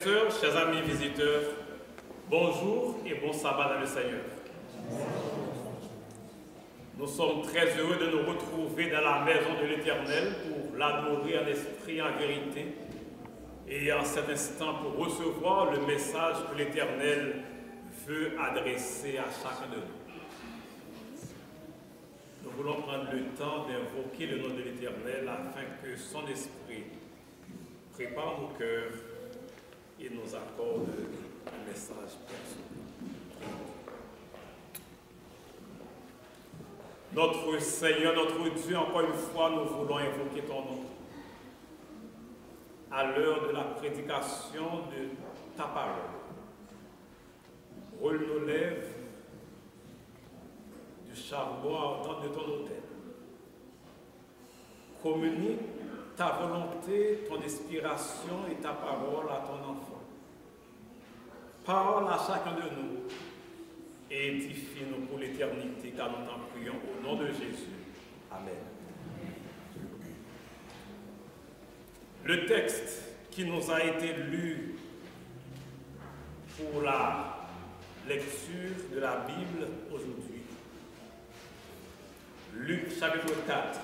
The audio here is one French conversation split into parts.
Chers amis visiteurs, bonjour et bon sabbat dans le Seigneur. Nous sommes très heureux de nous retrouver dans la maison de l'Éternel pour l'adorer en esprit et en vérité et en cet instant pour recevoir le message que l'Éternel veut adresser à chacun de nous. Nous voulons prendre le temps d'invoquer le nom de l'Éternel afin que son esprit prépare nos cœurs et nous accorde un message personnel. Notre Seigneur, notre Dieu, encore une fois, nous voulons invoquer ton nom. À l'heure de la prédication de ta parole, roule nos lèvres du charbon ardent de ton autel. Communique ta volonté, ton inspiration et ta parole à ton enfant. Parle à chacun de nous et édifie-nous pour l'éternité, car nous t'en prions au nom de Jésus. Amen. Le texte qui nous a été lu pour la lecture de la Bible aujourd'hui, Luc chapitre 4,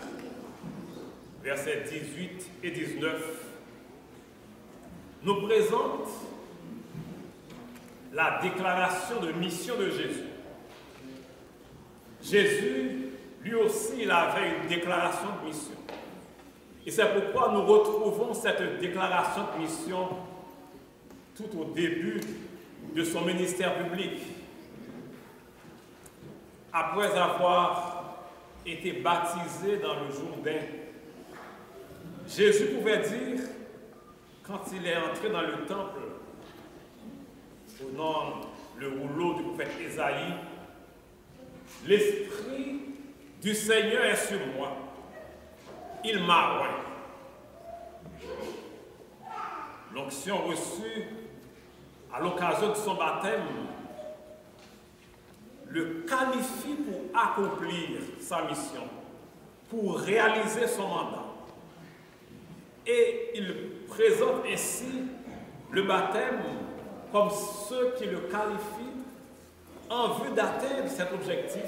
versets 18 et 19, nous présente la déclaration de mission de Jésus. Jésus, lui aussi, il avait une déclaration de mission. Et c'est pourquoi nous retrouvons cette déclaration de mission tout au début de son ministère public. Après avoir été baptisé dans le Jourdain, Jésus pouvait dire, quand il est entré dans le temple, prenant le rouleau du prophète Ésaïe, « L'Esprit du Seigneur est sur moi, il m'a oint. » L'onction reçue à l'occasion de son baptême le qualifie pour accomplir sa mission, pour réaliser son mandat. Et il présente ainsi le baptême comme ceux qui le qualifient en vue d'atteindre cet objectif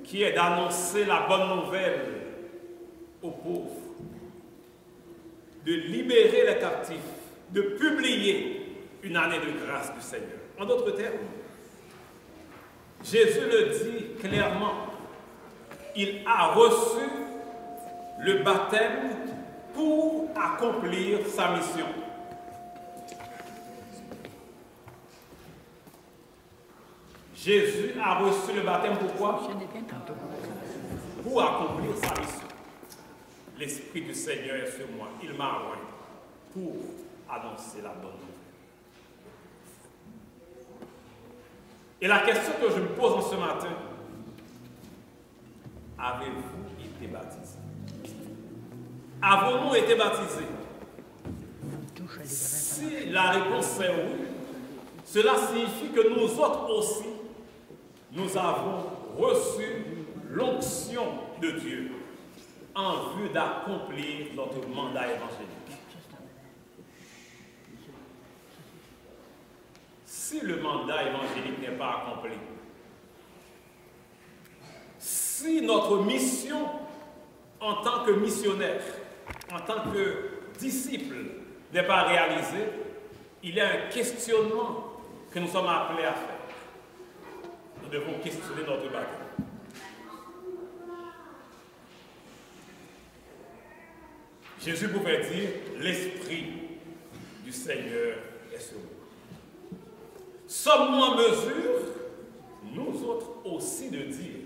qui est d'annoncer la bonne nouvelle aux pauvres, de libérer les captifs, de publier une année de grâce du Seigneur. En d'autres termes, Jésus le dit clairement, il a reçu le baptême pour accomplir sa mission. Jésus a reçu le baptême pourquoi? Pour accomplir sa mission. L'Esprit du Seigneur est sur moi. Il m'a oint pour annoncer la bonne nouvelle. Et la question que je me pose en ce matin, avez-vous été baptisé? Avons-nous été baptisés? Si la réponse est oui, cela signifie que nous autres aussi, nous avons reçu l'onction de Dieu en vue d'accomplir notre mandat évangélique. Si le mandat évangélique n'est pas accompli, si notre mission en tant que missionnaire, en tant que disciple, n'est pas réalisée, il y a un questionnement que nous sommes appelés à faire. Nous devons questionner notre baptême. Jésus pouvait dire, l'Esprit du Seigneur est sur nous. Sommes-nous en mesure, nous autres aussi, de dire,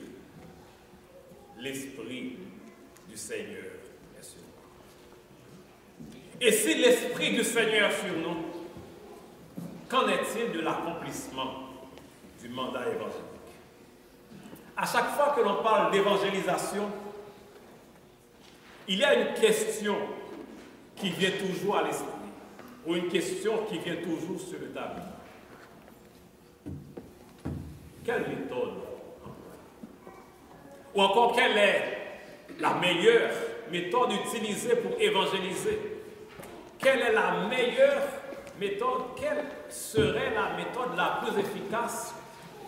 l'Esprit du Seigneur est sur nous? Et si l'Esprit du Seigneur est sur nous, qu'en est-il de l'accomplissement du mandat évangélique? À chaque fois que l'on parle d'évangélisation, il y a une question qui vient toujours à l'esprit, ou une question qui vient toujours sur le tableau. Quelle méthode? Ou encore, quelle est la meilleure méthode utilisée pour évangéliser? quelle est la meilleure méthode, quelle serait la méthode la plus efficace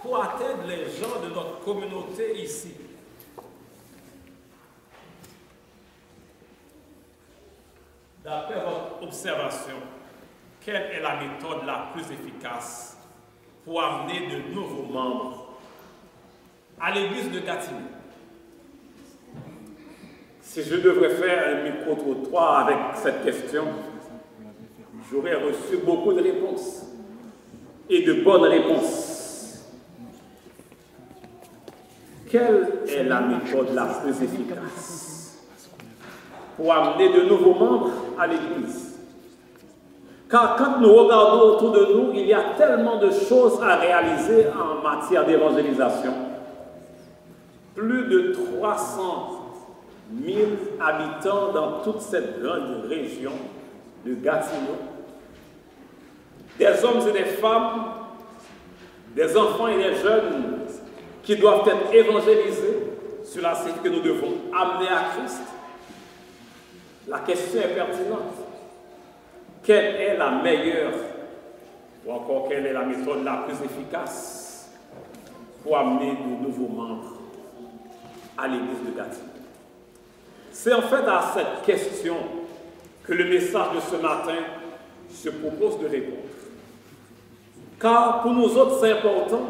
pour atteindre les gens de notre communauté ici. D'après votre observation, quelle est la méthode la plus efficace pour amener de nouveaux membres à l'église de Gatineau? Si je devrais faire un micro-trottoir avec cette question, j'aurais reçu beaucoup de réponses et de bonnes réponses. Quelle est la méthode la plus efficace pour amener de nouveaux membres à l'Église? Car quand nous regardons autour de nous, il y a tellement de choses à réaliser en matière d'évangélisation. Plus de 300 000 habitants dans toute cette grande région de Gatineau. Des hommes et des femmes, des enfants et des jeunes qui doivent être évangélisés sur la série que nous devons amener à Christ. La question est pertinente. Quelle est la meilleure, ou encore quelle est la méthode la plus efficace pour amener de nouveaux membres à l'église de Gatineau? C'est en fait à cette question que le message de ce matin se propose de répondre. Car pour nous autres, c'est important.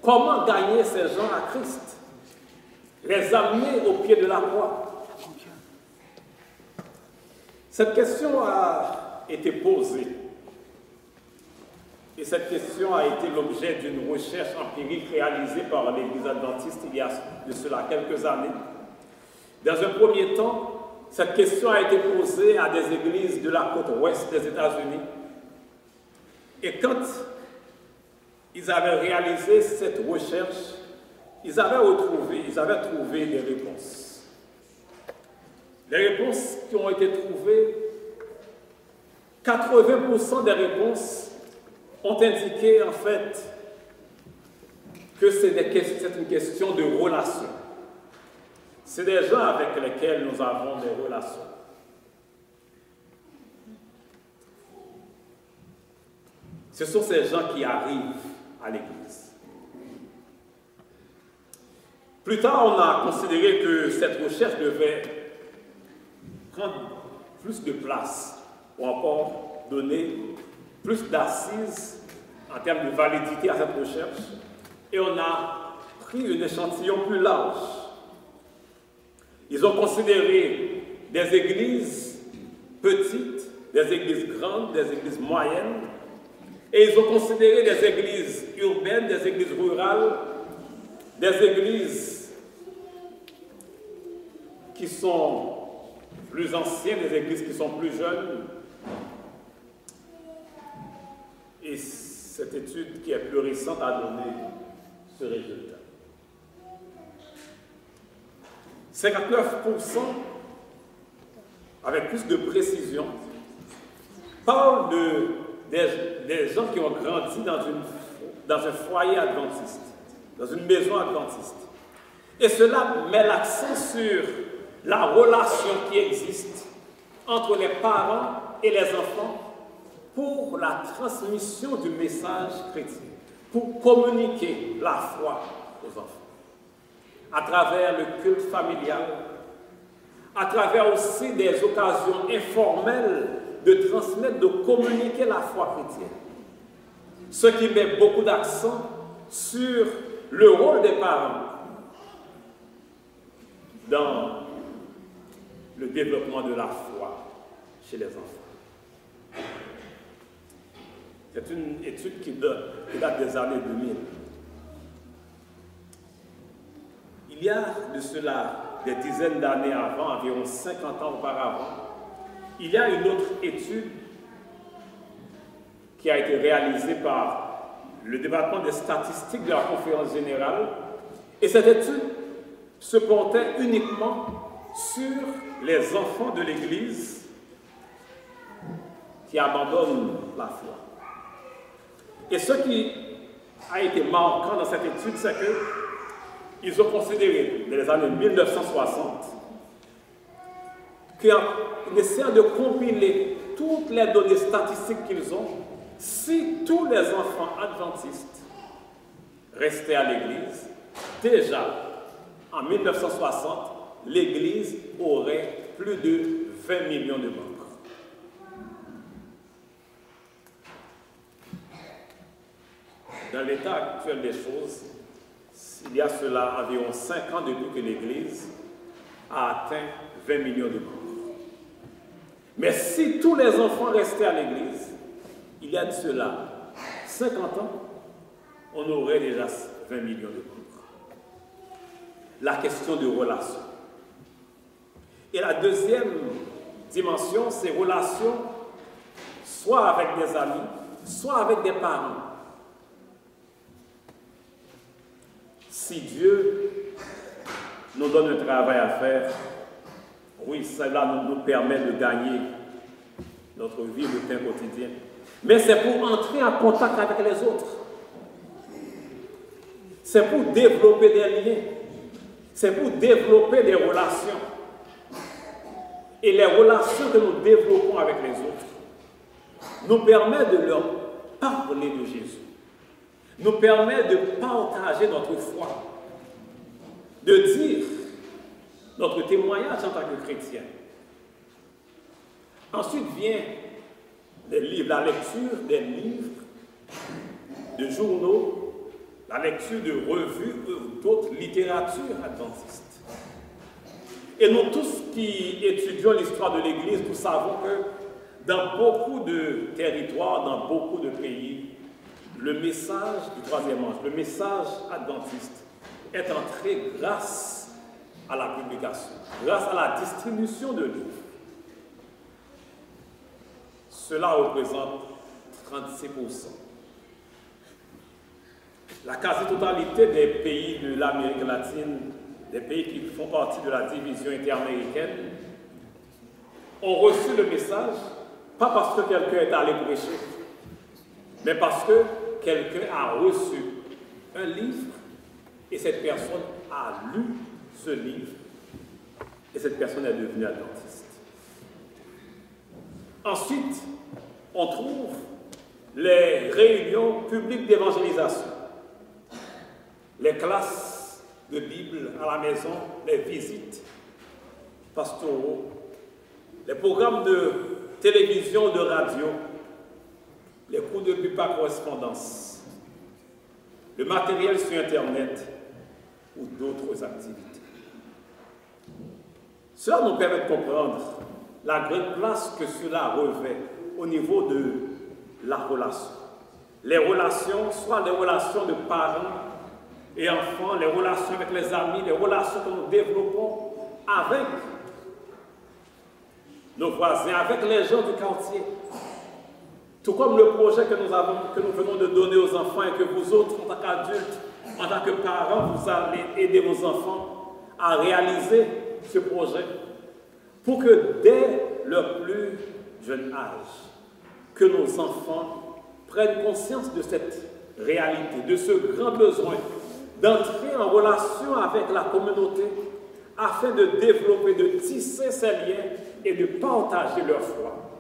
Comment gagner ces gens à Christ? Les amener au pied de la croix. Cette question a été posée. Et cette question a été l'objet d'une recherche empirique réalisée par l'Église adventiste il y a de cela quelques années. Dans un premier temps, cette question a été posée à des églises de la côte ouest des États-Unis. Et quand ils avaient réalisé cette recherche, ils avaient trouvé des réponses. Les réponses qui ont été trouvées, 80% des réponses ont indiqué en fait que c'est une question de relation. C'est des gens avec lesquels nous avons des relations. Ce sont ces gens qui arrivent à l'Église. Plus tard, on a considéré que cette recherche devait prendre plus de place ou encore donner plus d'assises en termes de validité à cette recherche. Et on a pris un échantillon plus large. Ils ont considéré des églises petites, des églises grandes, des églises moyennes, et ils ont considéré des églises urbaines, des églises rurales, des églises qui sont plus anciennes, des églises qui sont plus jeunes. Et cette étude qui est plus récente a donné ce résultat. 59%, avec plus de précision, parlent des gens qui ont grandi dans un foyer adventiste, dans une maison adventiste. Et cela met l'accent sur la relation qui existe entre les parents et les enfants pour la transmission du message chrétien, pour communiquer la foi aux enfants, à travers le culte familial, à travers aussi des occasions informelles de transmettre, de communiquer la foi chrétienne. Ce qui met beaucoup d'accent sur le rôle des parents dans le développement de la foi chez les enfants. C'est une étude qui date des années 2000. Il y a de cela des dizaines d'années avant, environ 50 ans auparavant, il y a une autre étude qui a été réalisée par le département des statistiques de la Conférence générale, et cette étude se portait uniquement sur les enfants de l'Église qui abandonnent la foi. Et ce qui a été marquant dans cette étude, c'est qu'ils ont considéré, dans les années 1960, qu'en essayant de compiler toutes les données statistiques qu'ils ont, si tous les enfants adventistes restaient à l'Église, déjà en 1960, l'Église aurait plus de 20 millions de membres. Dans l'état actuel des choses, il y a cela environ 5 ans depuis que l'Église a atteint 20 millions de membres. Mais si tous les enfants restaient à l'Église, il y a de cela 50 ans, on aurait déjà 20 millions de membres. La question de relation. Et la deuxième dimension, c'est relation soit avec des amis, soit avec des parents. Si Dieu nous donne un travail à faire, oui, cela nous permet de gagner notre vie, le pain quotidien. Mais c'est pour entrer en contact avec les autres. C'est pour développer des liens. C'est pour développer des relations. Et les relations que nous développons avec les autres nous permettent de leur parler de Jésus. Nous permettent de partager notre foi. De dire notre témoignage en tant que chrétien. Ensuite vient les livres, la lecture des livres, de journaux, la lecture de revues ou d'autres littératures adventistes. Et nous tous qui étudions l'histoire de l'Église, nous savons que dans beaucoup de territoires, dans beaucoup de pays, le message du troisième ange, le message adventiste, est entré grâce à la publication, grâce à la distribution de livres. Cela représente 36%. La quasi-totalité des pays de l'Amérique latine, des pays qui font partie de la division interaméricaine, ont reçu le message, pas parce que quelqu'un est allé prêcher, mais parce que quelqu'un a reçu un livre et cette personne a lu ce livre et cette personne est devenue adventiste. Ensuite, on trouve les réunions publiques d'évangélisation, les classes de Bible à la maison, les visites pastoraux, les programmes de télévision, de radio, les cours de Bible par correspondance, le matériel sur Internet ou d'autres activités. Cela nous permet de comprendre la grande place que cela revêt au niveau de la relation. Les relations, soit les relations de parents et enfants, les relations avec les amis, les relations que nous développons avec nos voisins, avec les gens du quartier. Tout comme le projet que nous venons de donner aux enfants et que vous autres, en tant qu'adultes, en tant que parents, vous allez aider vos enfants à réaliser ce projet pour que dès leur plus jeune âge, que nos enfants prennent conscience de cette réalité, de ce grand besoin d'entrer en relation avec la communauté afin de développer, de tisser ces liens et de partager leur foi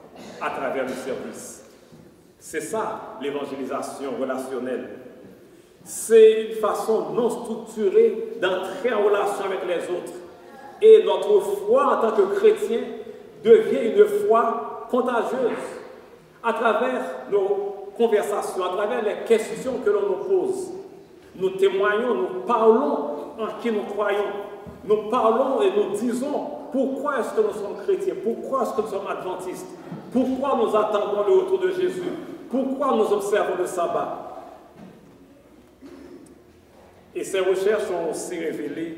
à travers le service. C'est ça, l'évangélisation relationnelle. C'est une façon non structurée d'entrer en relation avec les autres. Et notre foi en tant que chrétien devient une foi contagieuse à travers nos conversations, à travers les questions que l'on nous pose. Nous témoignons, nous parlons en qui nous croyons. Nous parlons et nous disons pourquoi est-ce que nous sommes chrétiens, pourquoi est-ce que nous sommes adventistes, pourquoi nous attendons le retour de Jésus, pourquoi nous observons le sabbat. Et ces recherches ont aussi révélé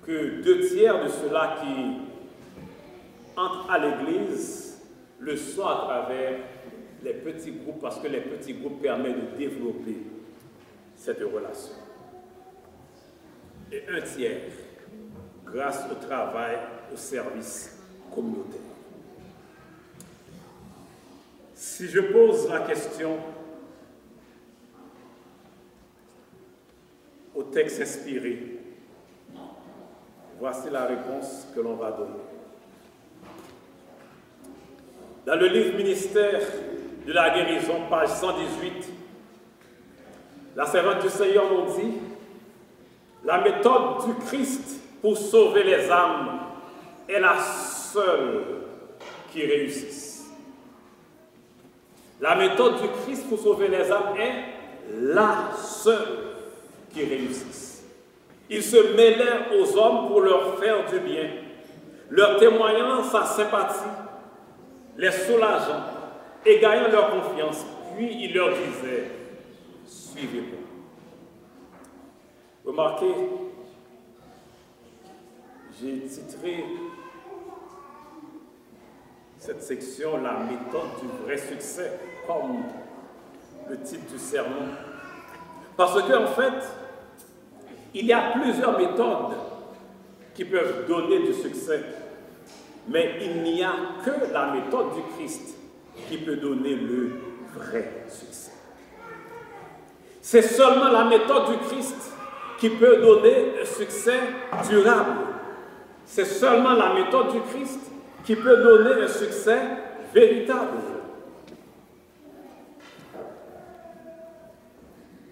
que 2/3 de ceux-là qui entrent à l'Église le sont à travers les petits groupes, parce que les petits groupes permettent de développer cette relation. Et 1/3 grâce au travail, au service communautaire. Si je pose la question au texte inspiré, Voici la réponse que l'on va donner. Dans le livre Ministère de la guérison, page 118, la servante du Seigneur nous dit la méthode du Christ pour sauver les âmes est la seule qui réussisse. La méthode du Christ pour sauver les âmes est la seule qui réussisse. Il se mêlait aux hommes pour leur faire du bien, leur témoignant sa sympathie, les soulageant et gagnant leur confiance. Puis il leur disait, suivez-moi. Remarquez, j'ai titré cette section « La méthode du vrai succès » comme le titre du sermon. Parce qu'en fait, il y a plusieurs méthodes qui peuvent donner du succès, mais il n'y a que la méthode du Christ qui peut donner le vrai succès. C'est seulement la méthode du Christ qui peut donner un succès durable. C'est seulement la méthode du Christ qui peut donner un succès véritable.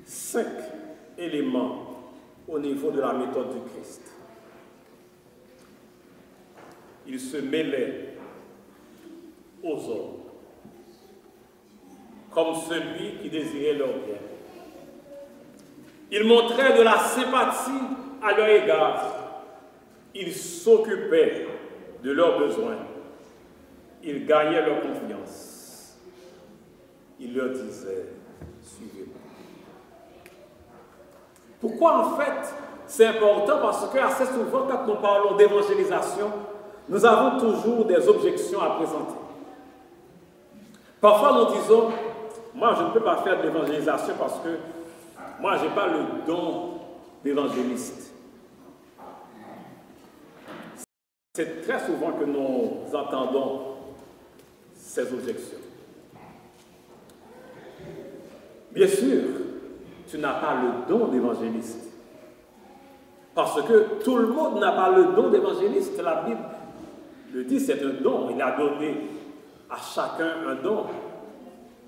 5 éléments au niveau de la méthode du Christ. Il se mêlait aux hommes comme celui qui désirait leur bien. Il montrait de la sympathie à leur égard. Il s'occupait de leurs besoins. Il gagnait leur confiance. Il leur disait, suivez-moi. Pourquoi en fait c'est important? Parce que assez souvent, quand nous parlons d'évangélisation, nous avons toujours des objections à présenter. Parfois nous disons, moi je ne peux pas faire de l'évangélisation parce que moi je n'ai pas le don d'évangéliste. C'est très souvent que nous entendons ces objections. Bien sûr, tu n'as pas le don d'évangéliste. Parce que tout le monde n'a pas le don d'évangéliste. La Bible le dit, c'est un don. Il a donné à chacun un don.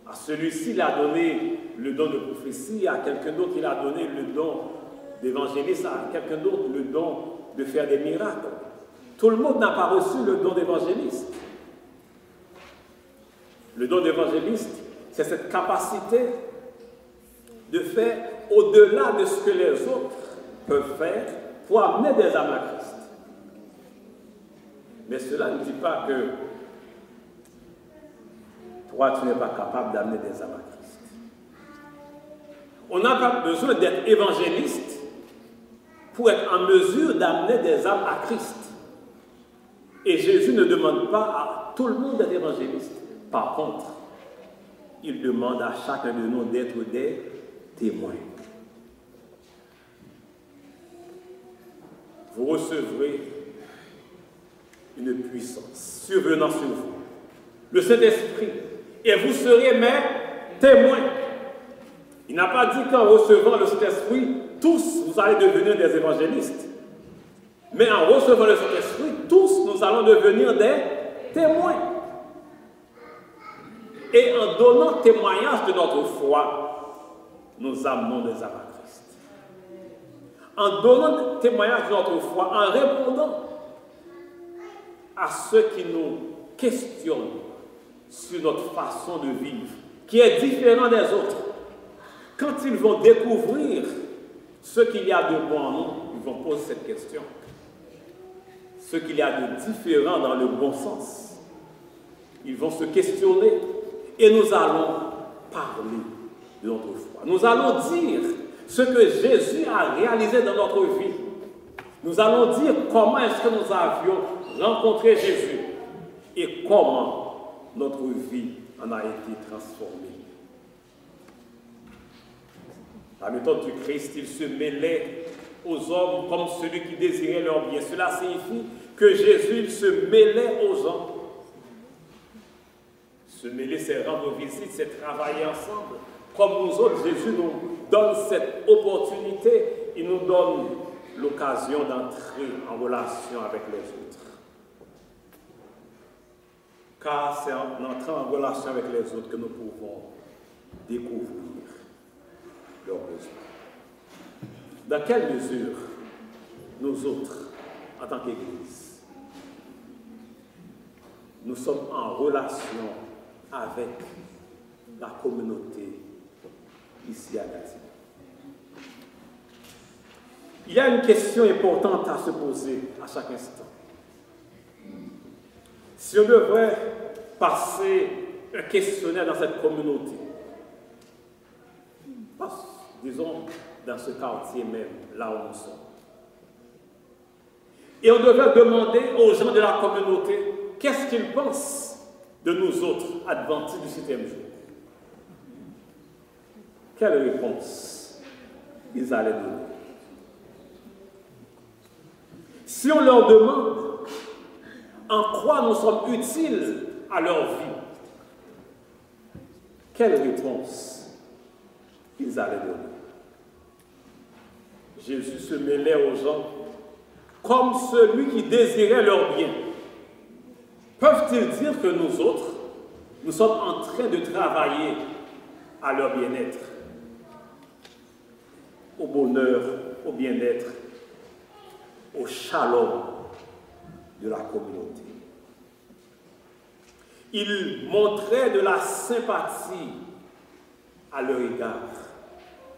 À celui-ci, il a donné le don de prophétie. À quelqu'un d'autre, il a donné le don d'évangéliste. À quelqu'un d'autre, le don de faire des miracles. Tout le monde n'a pas reçu le don d'évangéliste. Le don d'évangéliste, c'est cette capacité de faire au-delà de ce que les autres peuvent faire pour amener des âmes à Christ. Mais cela ne dit pas que toi, tu n'es pas capable d'amener des âmes à Christ. On n'a pas besoin d'être évangéliste pour être en mesure d'amener des âmes à Christ. Et Jésus ne demande pas à tout le monde d'être évangéliste. Par contre, il demande à chacun de nous d'être des témoins. Vous recevrez une puissance survenant sur vous, le Saint-Esprit, et vous serez mes témoins. Il n'a pas dit qu'en recevant le Saint-Esprit, tous vous allez devenir des évangélistes. Mais en recevant le Saint-Esprit, tous nous allons devenir des témoins. Et en donnant témoignage de notre foi, nous amenons des âmes à Christ. En donnant témoignage de notre foi, en répondant à ceux qui nous questionnent sur notre façon de vivre, qui est différent des autres, quand ils vont découvrir ce qu'il y a de bon en nous, ils vont poser cette question. Ce qu'il y a de différent dans le bon sens. Ils vont se questionner et nous allons parler de notre foi. Nous allons dire ce que Jésus a réalisé dans notre vie. Nous allons dire comment est-ce que nous avions rencontré Jésus et comment notre vie en a été transformée. La méthode du Christ, il se mêlait aux hommes comme celui qui désirait leur bien. Cela signifie que Jésus il se mêlait aux gens. Se mêler, c'est rendre visite, c'est travailler ensemble. Comme nous autres, Jésus nous donne cette opportunité. Il nous donne l'occasion d'entrer en relation avec les autres. Car c'est en entrant en relation avec les autres que nous pouvons découvrir leurs besoins. Dans quelle mesure nous autres, en tant qu'Église, nous sommes en relation avec la communauté ici à Gatineau? Il y a une question importante à se poser à chaque instant. Si on devrait passer un questionnaire dans cette communauté, disons dans ce quartier même, là où nous sommes, et on devrait demander aux gens de la communauté qu'est-ce qu'ils pensent de nous autres adventistes du 7e jour, quelle réponse ils allaient donner? Si on leur demande en quoi nous sommes utiles à leur vie, quelle réponse ils allaient donner? Jésus se mêlait aux gens comme celui qui désirait leur bien. Peuvent-ils dire que nous autres, nous sommes en train de travailler à leur bien-être, au bonheur, au bien-être, au shalom de la communauté? Il montrait de la sympathie à leur égard.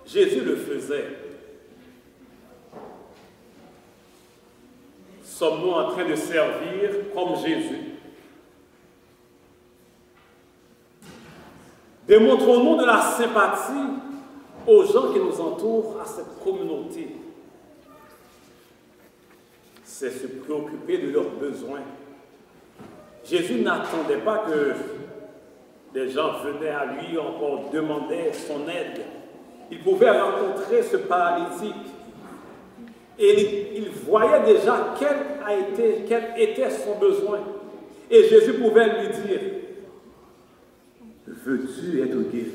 Jésus le faisait. Sommes-nous en train de servir comme Jésus? Démontrons-nous de la sympathie aux gens qui nous entourent, à cette communauté? C'est se préoccuper de leurs besoins. Jésus n'attendait pas que les gens venaient à lui, encore demandaient son aide. Il pouvait rencontrer ce paralytique et il voyait déjà quel était son besoin. Et Jésus pouvait lui dire, veux-tu être guéri?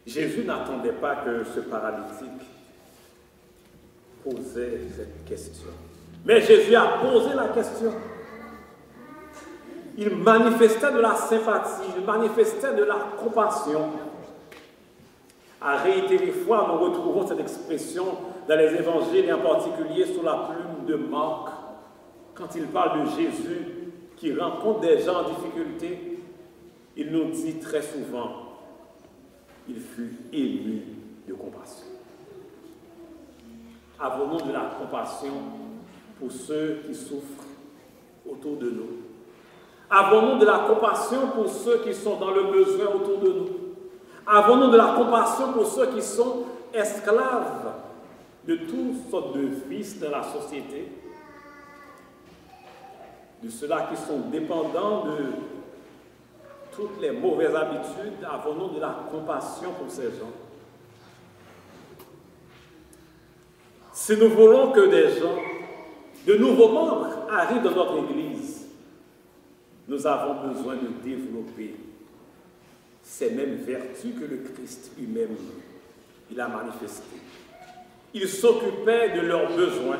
Jésus n'attendait pas que ce paralytique posait cette question. Mais Jésus a posé la question. Il manifestait de la sympathie, il manifestait de la compassion. À réitérer fois, nous retrouvons cette expression dans les évangiles, et en particulier sous la plume de Marc, quand il parle de Jésus qui rencontre des gens en difficulté. Il nous dit très souvent, il fut ému de compassion. Avons-nous de la compassion pour ceux qui souffrent autour de nous? Avons-nous de la compassion pour ceux qui sont dans le besoin autour de nous? Avons-nous de la compassion pour ceux qui sont esclaves de toutes sortes de vices de la société? De ceux-là qui sont dépendants de toutes les mauvaises habitudes? Avons-nous de la compassion pour ces gens? Si nous voulons que des gens, de nouveaux membres, arrivent dans notre Église, nous avons besoin de développer ces mêmes vertus que le Christ lui-même il a manifestées. Il s'occupait de leurs besoins.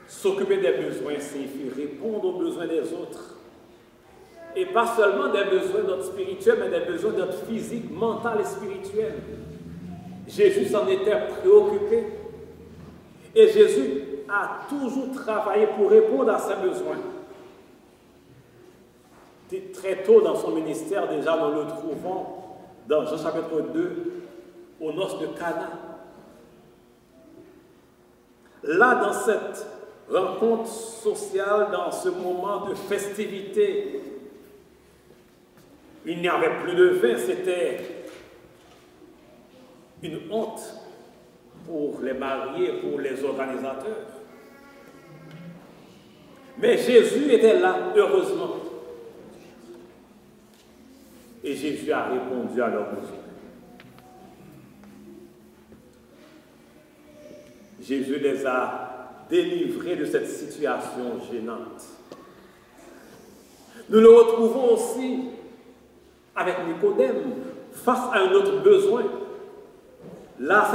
S'occuper des besoins signifie répondre aux besoins des autres. Et pas seulement des besoins d'ordre spirituel, mais des besoins d'ordre physique, mental et spirituel. Jésus s'en était préoccupé. Et Jésus a toujours travaillé pour répondre à ses besoins. Très tôt dans son ministère, déjà nous le trouvons dans Jean chapitre 2, aux noces de Cana. Là, dans cette rencontre sociale, dans ce moment de festivité, il n'y avait plus de vin, c'était une honte pour les mariés, pour les organisateurs. Mais Jésus était là, heureusement. Et Jésus a répondu à leurs besoins. Jésus les a délivrés de cette situation gênante. Nous le retrouvons aussi avec Nicodème, face à un autre besoin. Là,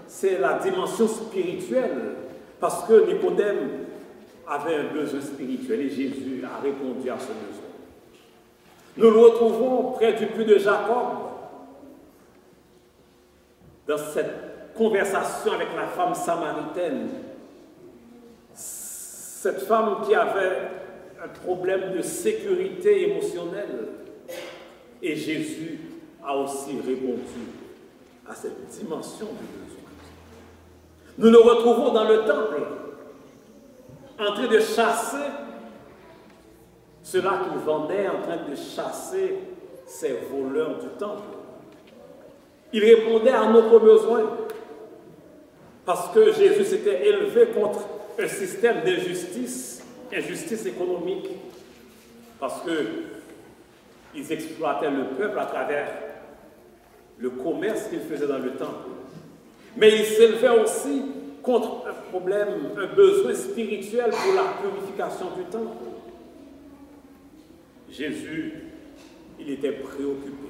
c'est la dimension spirituelle, parce que Nicodème avait un besoin spirituel et Jésus a répondu à ce besoin. Nous le retrouvons près du puits de Jacob, dans cette conversation avec la femme samaritaine. Cette femme qui avait un problème de sécurité émotionnelle. Et Jésus a aussi répondu à cette dimension du besoin. Nous le retrouvons dans le temple, en train de chasser ceux-là qu'il vendait, en train de chasser ces voleurs du temple. Il répondait à notre besoin, parce que Jésus s'était élevé contre un système d'injustice, injustice économique, parce qu'ils exploitaient le peuple à travers le commerce qu'ils faisaient dans le temple. Mais il s'élevait aussi contre un problème, un besoin spirituel pour la purification du temple. Jésus, il était préoccupé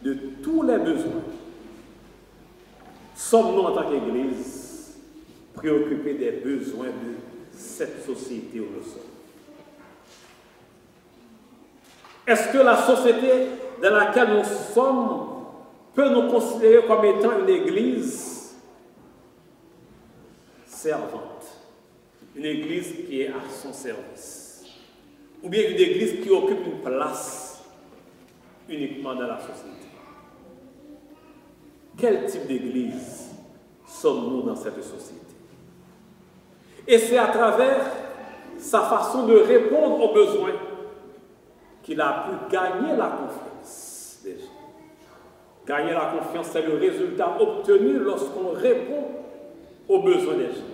de tous les besoins. Sommes-nous en tant qu'Église préoccupés des besoins de cette société où nous sommes? Est-ce que la société dans laquelle nous sommes peut nous considérer comme étant une Église servante, une Église qui est à son service, ou bien une Église qui occupe une place uniquement dans la société? Quel type d'Église sommes-nous dans cette société? Et c'est à travers sa façon de répondre aux besoins qu'il a pu gagner la confiance des gens. Gagner la confiance, c'est le résultat obtenu lorsqu'on répond aux besoins des gens.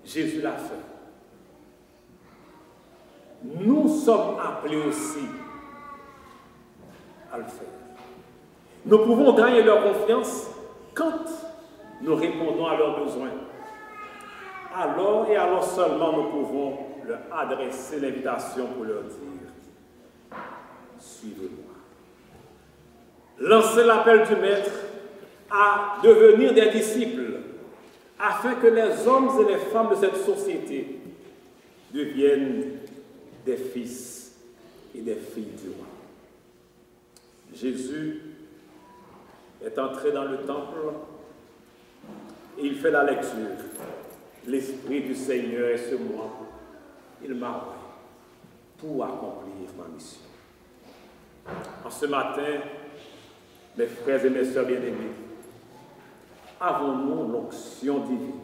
Jésus l'a fait. Nous sommes appelés aussi à le faire. Nous pouvons gagner leur confiance quand nous répondons à leurs besoins. Alors et alors seulement nous pouvons leur adresser l'invitation pour leur dire « Suivez-moi ». Lancer l'appel du Maître à devenir des disciples, afin que les hommes et les femmes de cette société deviennent des fils et des filles du roi. Jésus est entré dans le temple et il fait la lecture. L'Esprit du Seigneur est sur moi. Il m'a envoyé pour accomplir ma mission. En ce matin, mes frères et mes sœurs bien-aimés, avons-nous l'onction divine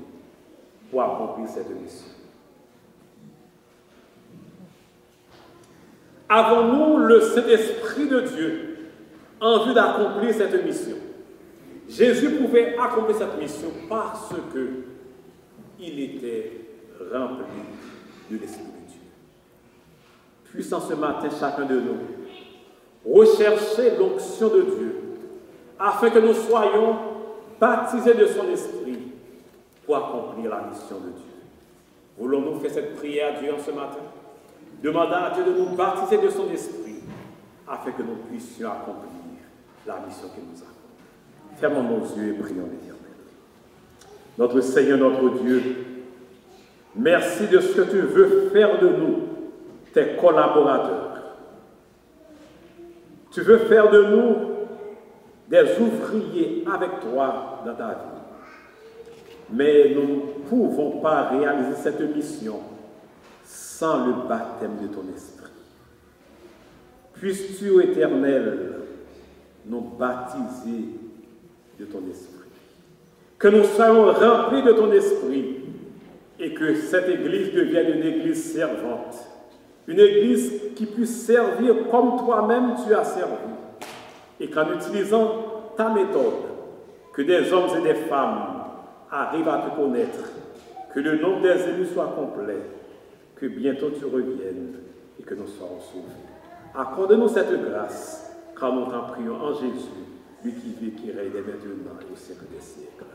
pour accomplir cette mission? Avons-nous le Saint-Esprit de Dieu en vue d'accomplir cette mission? Jésus pouvait accomplir cette mission parce qu'il était rempli de l'Esprit de Dieu. Puissant ce matin, chacun de nous, rechercher l'onction de Dieu afin que nous soyons baptisés de son Esprit pour accomplir la mission de Dieu. Voulons-nous faire cette prière à Dieu en ce matin? Demandant à Dieu de nous baptiser de son Esprit afin que nous puissions accomplir la mission qu'il nous a. Fermons nos yeux et prions l'Éternel. Notre Seigneur, notre Dieu, merci de ce que tu veux faire de nous, tes collaborateurs. Tu veux faire de nous des ouvriers avec toi dans ta vie. Mais nous ne pouvons pas réaliser cette mission sans le baptême de ton Esprit. Puisses-tu, ô Éternel, nous baptiser de ton Esprit. Que nous soyons remplis de ton Esprit et que cette Église devienne une Église servante. Une Église qui puisse servir comme toi-même tu as servi. Et qu'en utilisant ta méthode, que des hommes et des femmes arrivent à te connaître, que le nombre des élus soit complet, que bientôt tu reviennes et que nous soyons sauvés. Accorde-nous cette grâce, car nous t'en prions en Jésus, lui qui vit, qui règne dès maintenant et au siècle des siècles.